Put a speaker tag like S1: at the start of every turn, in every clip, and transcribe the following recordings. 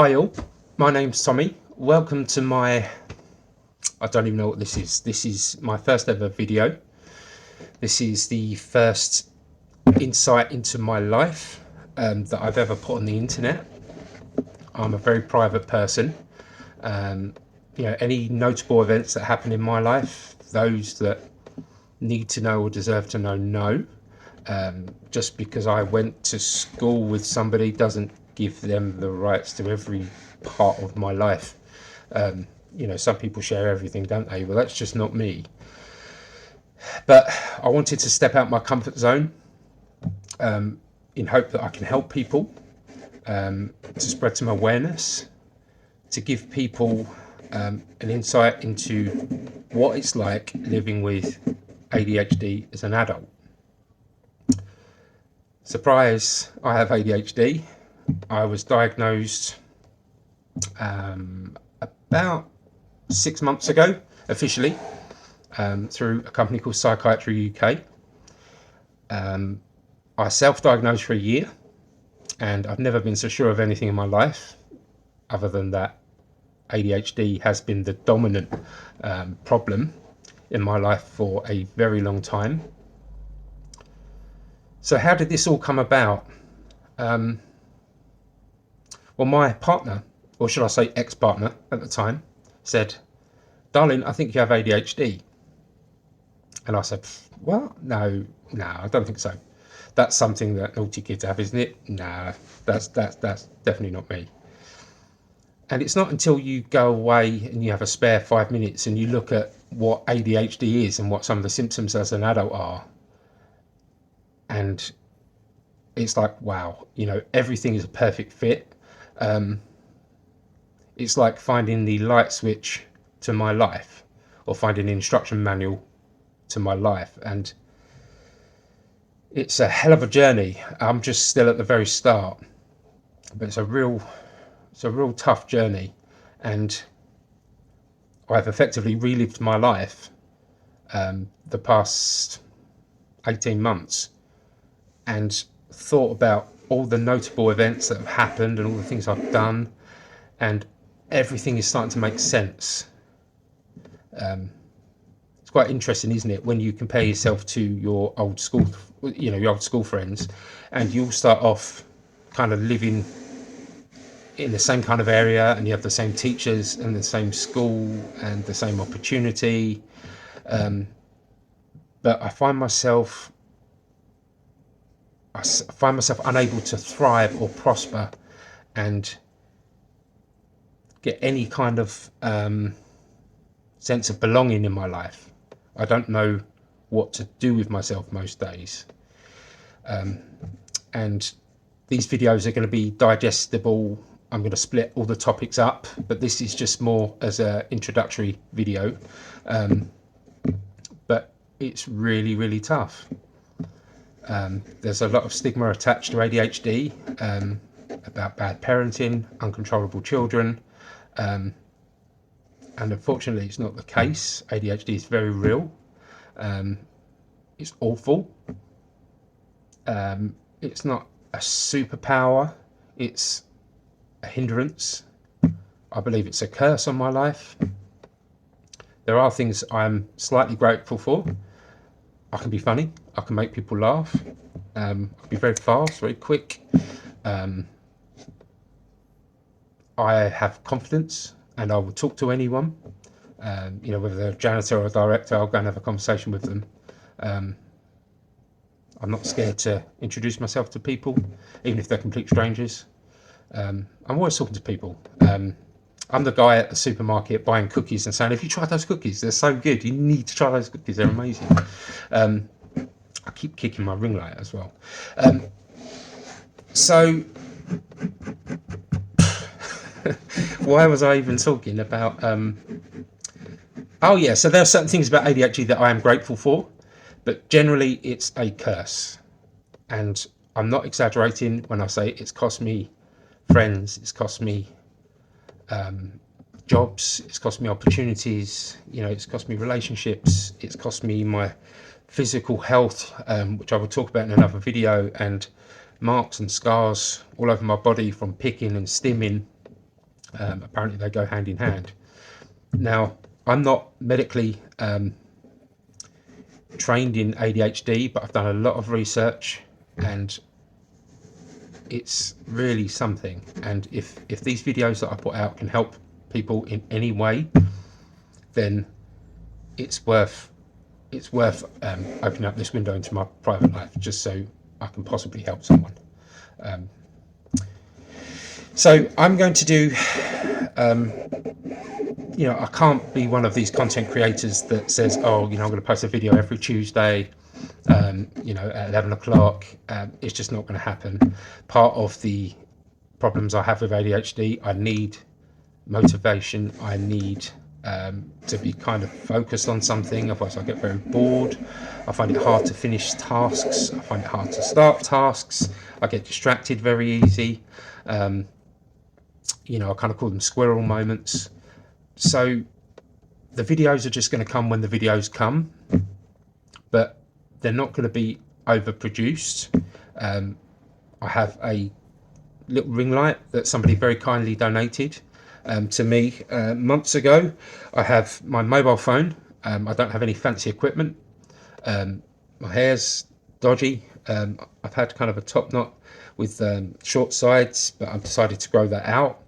S1: Hi all, my name's Tommy. Welcome to my, I don't even know what this is. This is my first ever video. This is the first insight into my life that I've ever put on the internet. I'm a very private person. Any notable events that happen in my life, those that need to know or deserve to know. Just because I went to school with somebody doesn't give them the rights to every part of my life. Some people share everything, don't they? Well, that's just not me. But I wanted to step out my comfort zone in hope that I can help people, to spread some awareness, to give people an insight into what it's like living with ADHD as an adult. Surprise, I have ADHD. I was diagnosed about 6 months ago, officially, through a company called Psychiatry UK. I self-diagnosed for a year, and I've never been so sure of anything in my life, other than that ADHD has been the dominant problem in my life for a very long time. So how did this all come about? Well, my partner, or should I say ex-partner at the time, said, "Darling, I think you have ADHD." And I said, "Well, no, I don't think so. That's something that naughty kids have, isn't it? No, that's definitely not me." And it's not until you go away and you have a spare 5 minutes and you look at what ADHD is and what some of the symptoms as an adult are, and it's like, wow, everything is a perfect fit. It's like finding the light switch to my life, or finding the instruction manual to my life. And it's a hell of a journey. I'm just still at the very start, but it's a real tough journey. And I've effectively relived my life the past 18 months and thought about all the notable events that have happened and all the things I've done, and everything is starting to make sense. It's quite interesting, isn't it, when you compare yourself to your old school friends, and you all start off kind of living in the same kind of area, and you have the same teachers and the same school and the same opportunity. But I find myself unable to thrive or prosper and get any kind of sense of belonging in my life. I don't know what to do with myself most days. And these videos are going to be digestible. I'm going to split all the topics up, but this is just more as an introductory video. But it's really, really tough. There's a lot of stigma attached to ADHD, about bad parenting, uncontrollable children, and unfortunately it's not the case. ADHD is very real. It's awful. It's not a superpower, it's a hindrance. I believe it's a curse on my life. There are things I'm slightly grateful for. I can be funny, I can make people laugh, I can be very fast, very quick. I have confidence and I will talk to anyone. Whether they're a janitor or a director, I'll go and have a conversation with them. I'm not scared to introduce myself to people, even if they're complete strangers. I'm always talking to people. I'm the guy at the supermarket buying cookies and saying, "Have you tried those cookies? They're so good. You need to try those cookies. They're amazing." I keep kicking my ring light as well. So why was I even talking about? So there are certain things about ADHD that I am grateful for, but generally it's a curse. And I'm not exaggerating when I say it's cost me friends, it's cost me jobs, it's cost me opportunities, it's cost me relationships, it's cost me my physical health, which I will talk about in another video, and marks and scars all over my body from picking and stimming. Apparently they go hand in hand. Now, I'm not medically trained in ADHD, but I've done a lot of research, and it's really something. And if these videos that I put out can help people in any way, then it's worth opening up this window into my private life just so I can possibly help someone. So I'm going to do, I can't be one of these content creators that says, oh, I'm going to post a video every Tuesday, at 11 o'clock. It's just not going to happen. Part of the problems I have with ADHD, I need motivation. I need to be kind of focused on something, otherwise I get very bored. I find it hard to finish tasks. I find it hard to start tasks. I get distracted very easy. I kind of call them squirrel moments. So the videos are just going to come when the videos come, but they're not going to be overproduced. I have a little ring light that somebody very kindly donated to me months ago. I have my mobile phone. I don't have any fancy equipment. My hair's dodgy. I've had kind of a top knot with short sides, but I've decided to grow that out.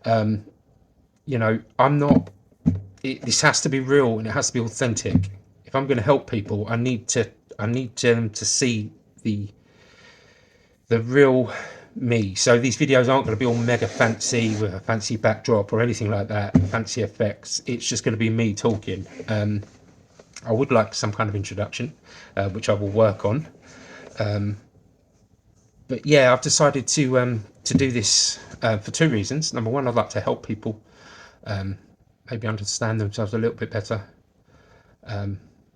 S1: I'm not. This has to be real and it has to be authentic. If I'm going to help people, I need them to see the real me. So these videos aren't going to be all mega fancy with a fancy backdrop or anything like that, fancy effects. It's just going to be me talking. I would like some kind of introduction, which I will work on. But yeah, I've decided to do this for two reasons. Number one, I'd like to help people maybe understand themselves a little bit better.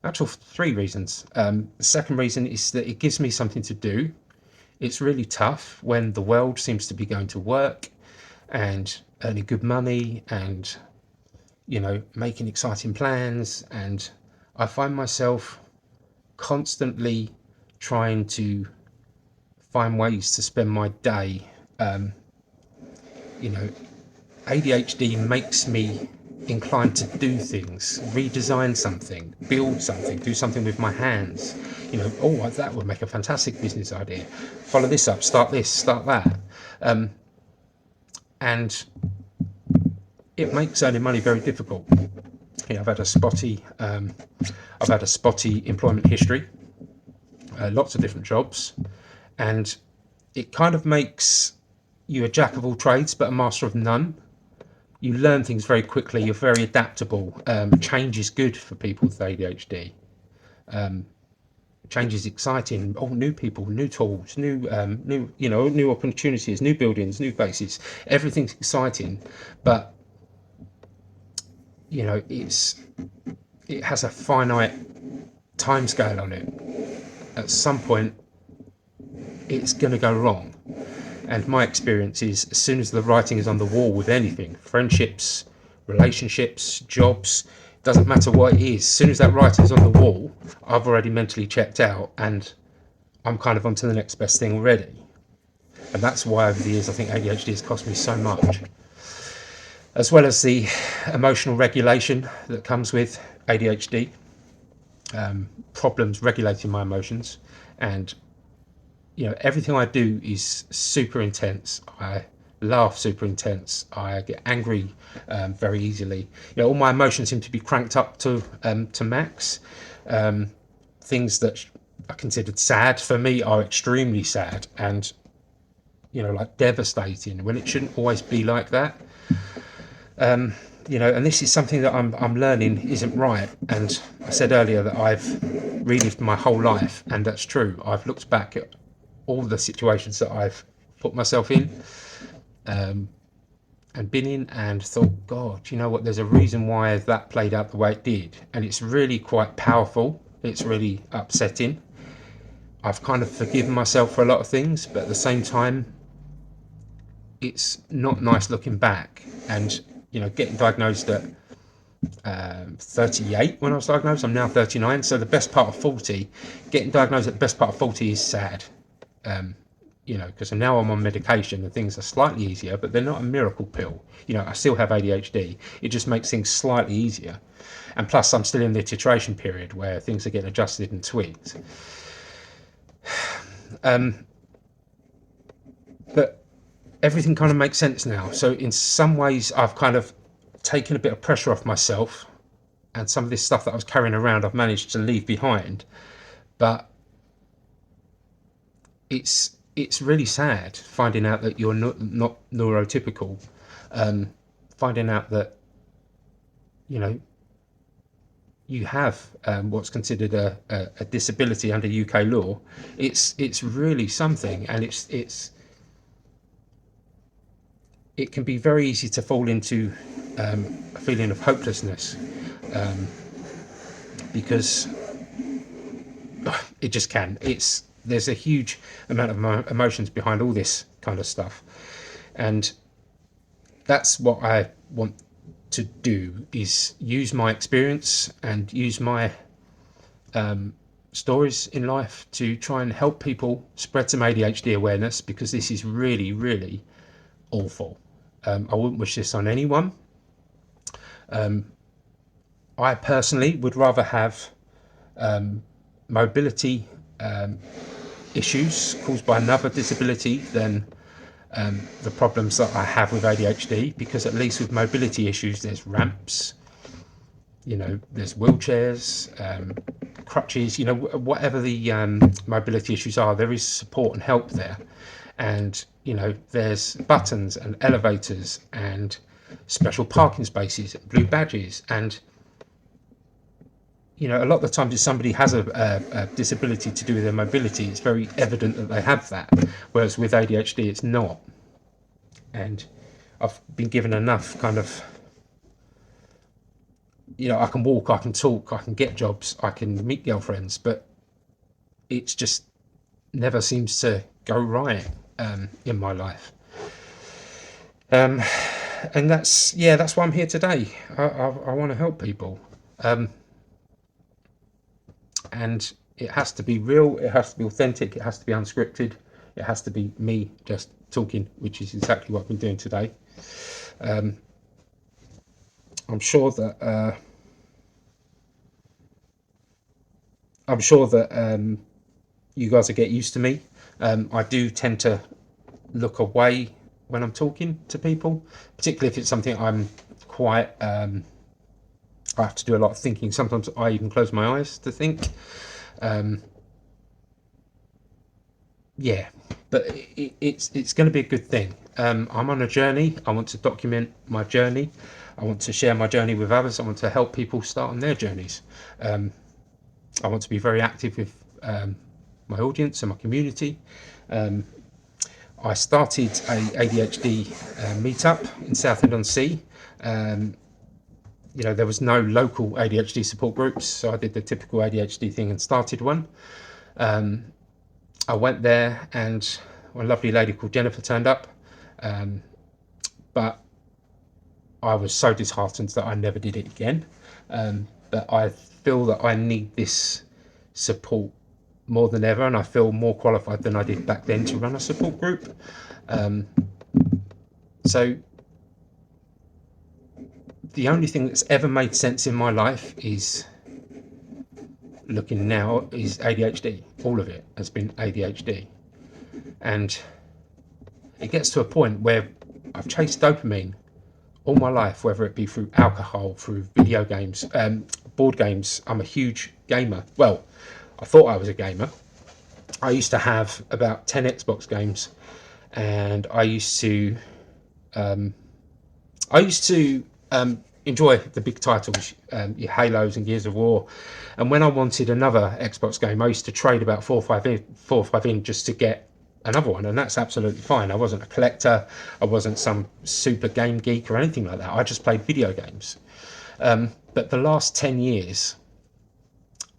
S1: Actually, three reasons. The second reason is that it gives me something to do. It's really tough when the world seems to be going to work and earning good money and, making exciting plans. And I find myself constantly trying to find ways to spend my day. ADHD makes me inclined to do things, redesign something, build something, do something with my hands. That would make a fantastic business idea. Follow this up, start this, start that. And it makes earning money very difficult. I've had a spotty employment history, lots of different jobs, and it kind of makes you a jack of all trades but a master of none. You learn things very quickly. You're very adaptable. Change is good for people with ADHD. Change is exciting. Oh, new people, new tools, new opportunities, new buildings, new faces. Everything's exciting, but it has a finite time scale on it. At some point, it's going to go wrong. And my experience is, as soon as the writing is on the wall with anything, friendships, relationships, jobs, doesn't matter what it is, as soon as that writing's on the wall, I've already mentally checked out and I'm kind of onto the next best thing already. And that's why over the years I think ADHD has cost me so much. As well as the emotional regulation that comes with ADHD, problems regulating my emotions, and everything I do is super intense. I laugh super intense. I get angry very easily. All my emotions seem to be cranked up to max. Things that are considered sad for me are extremely sad and like devastating, when it shouldn't always be like that. And this is something that I'm learning isn't right. And I said earlier that I've relived my whole life, and that's true. I've looked back at all the situations that I've put myself in and been in and thought, God, there's a reason why that played out the way it did. And it's really quite powerful. It's really upsetting. I've kind of forgiven myself for a lot of things, but at the same time, it's not nice looking back. And, getting diagnosed at 38 when I was diagnosed, I'm now 39. So the best part of 40, getting diagnosed at the best part of 40 is sad. you know, because now I'm on medication and things are slightly easier, but they're not a miracle pill. You know, I still have ADHD. It just makes things slightly easier. And plus, I'm still in the titration period where things are getting adjusted and tweaked. But everything kind of makes sense now. So in some ways, I've kind of taken a bit of pressure off myself, and some of this stuff that I was carrying around, I've managed to leave behind. But it's really sad finding out that you're not neurotypical, finding out that, you know, you have what's considered a disability under UK law. It's really something, and it can be very easy to fall into a feeling of hopelessness, because it just can. There's a huge amount of emotions behind all this kind of stuff, and that's what I want to do, is use my experience and use my stories in life to try and help people spread some ADHD awareness, because this is really, really awful. I wouldn't wish this on anyone. I personally would rather have mobility issues caused by another disability than the problems that I have with ADHD, because at least with mobility issues there's ramps, you know, there's wheelchairs, crutches, you know, whatever the mobility issues are, there is support and help there. And, you know, there's buttons and elevators and special parking spaces, blue badges, and, you know, a lot of the times if somebody has a disability to do with their mobility, it's very evident that they have that, whereas with ADHD it's not. And I've been given enough kind of, you know, I can walk, I can talk, I can get jobs, I can meet girlfriends, but it's just never seems to go right in my life. And that's why I'm here today. I want to help people. And it has to be real, it has to be authentic, it has to be unscripted, it has to be me just talking, which is exactly what I've been doing today. I'm sure that you guys will get used to me. I do tend to look away when I'm talking to people, particularly if it's something I'm quite I have to do a lot of thinking. Sometimes I even close my eyes to think. Yeah, but it's going to be a good thing. I'm on a journey. I want to document my journey. I want to share my journey with others. I want to help people start on their journeys. I want to be very active with my audience and my community. I started a ADHD meetup in Southhendonsea. You know, there was no local ADHD support groups, so I did the typical ADHD thing and started one. I went there, and a lovely lady called Jennifer turned up, but I was so disheartened that I never did it again. But I feel that I need this support more than ever, and I feel more qualified than I did back then to run a support group. So the only thing that's ever made sense in my life is, looking now, is ADHD. All of it has been ADHD. And it gets to a point where I've chased dopamine all my life, whether it be through alcohol, through video games, board games. I'm a huge gamer. Well, I thought I was a gamer. I used to have about 10 Xbox games, and I used to enjoy the big titles, your Halos and Gears of War. And when I wanted another Xbox game, I used to trade about 4 or 5 in just to get another one, and that's absolutely fine. I wasn't a collector, I wasn't some super game geek or anything like that. I just played video games. But the last 10 years,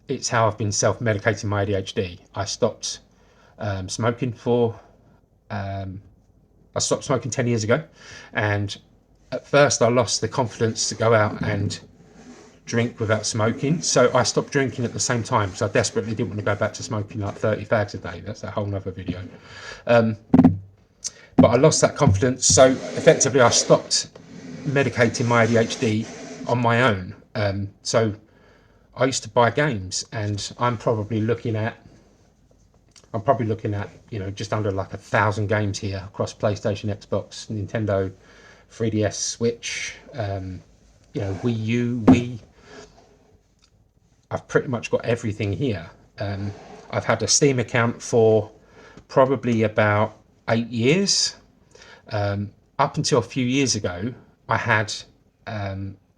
S1: it's how I've been self-medicating my ADHD. I stopped smoking I stopped smoking 10 years ago, and at first I lost the confidence to go out and drink without smoking, so I stopped drinking at the same time because I desperately didn't want to go back to smoking like 30 fags a day. That's a whole nother video. But I lost that confidence, so effectively I stopped medicating my ADHD on my own. So I used to buy games, and I'm probably looking at just under like 1,000 games here across PlayStation, Xbox, Nintendo, 3DS, Switch, Wii U, Wii. I've pretty much got everything here. I've had a Steam account for probably about 8 years. Up until a few years ago, I had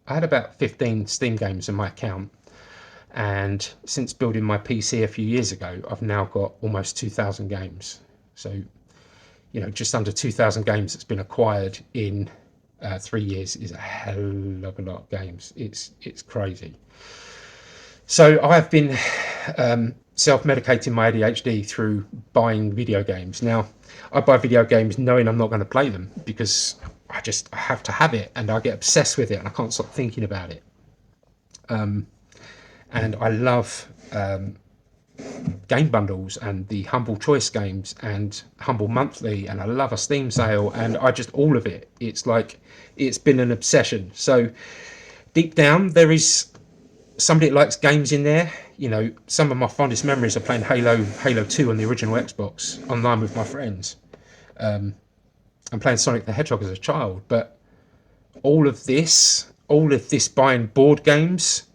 S1: about 15 Steam games in my account. And since building my PC a few years ago, I've now got almost 2,000 games. So, just under 2,000 games that's been acquired in 3 years is a hell of a lot of games. It's crazy. So I have been self-medicating my ADHD through buying video games. Now, I buy video games knowing I'm not going to play them because I have to have it, and I get obsessed with it and I can't stop thinking about it. And I love game bundles and the Humble Choice games and Humble Monthly, and I love a Steam sale, and all of it. It's like, it's been an obsession. So deep down, there is somebody that likes games in there. Some of my fondest memories are playing Halo 2 on the original Xbox online with my friends, and playing Sonic the Hedgehog as a child. But all of this buying board games,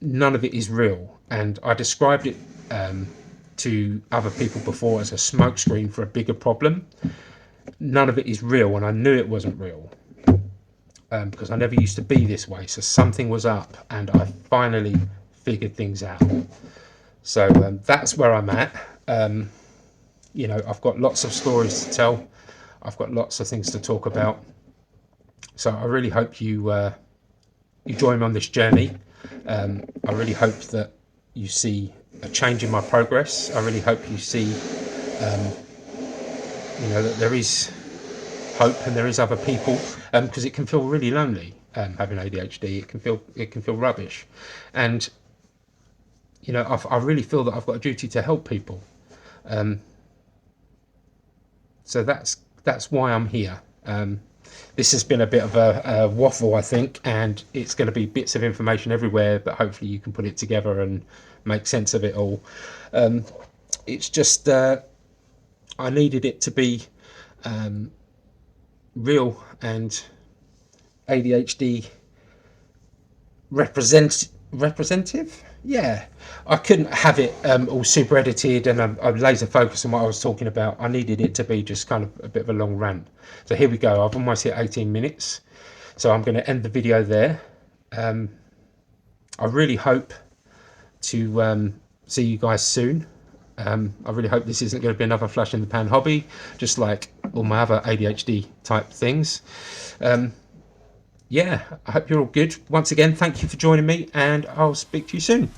S1: none of it is real. And I described it to other people before as a smokescreen for a bigger problem. None of it is real, and I knew it wasn't real because I never used to be this way. So something was up, and I finally figured things out. So that's where I'm at. I've got lots of stories to tell. I've got lots of things to talk about. So I really hope you join me on this journey. I really hope that you see a change in my progress. I really hope you see, that there is hope and there is other people, because it can feel really lonely having ADHD. It can feel rubbish, and I really feel that I've got a duty to help people. So that's why I'm here. This has been a bit of a waffle, I think, and it's going to be bits of information everywhere, but hopefully you can put it together and make sense of it all. It's just I needed it to be real and ADHD representative. Yeah, I couldn't have it all super edited and I'm laser focused on what I was talking about. I needed it to be just kind of a bit of a long rant. So here we go. I've almost hit 18 minutes, so I'm going to end the video there. I really hope to see you guys soon. I really hope this isn't going to be another flash in the pan hobby, just like all my other ADHD type things. Yeah, I hope you're all good. Once again, thank you for joining me, and I'll speak to you soon.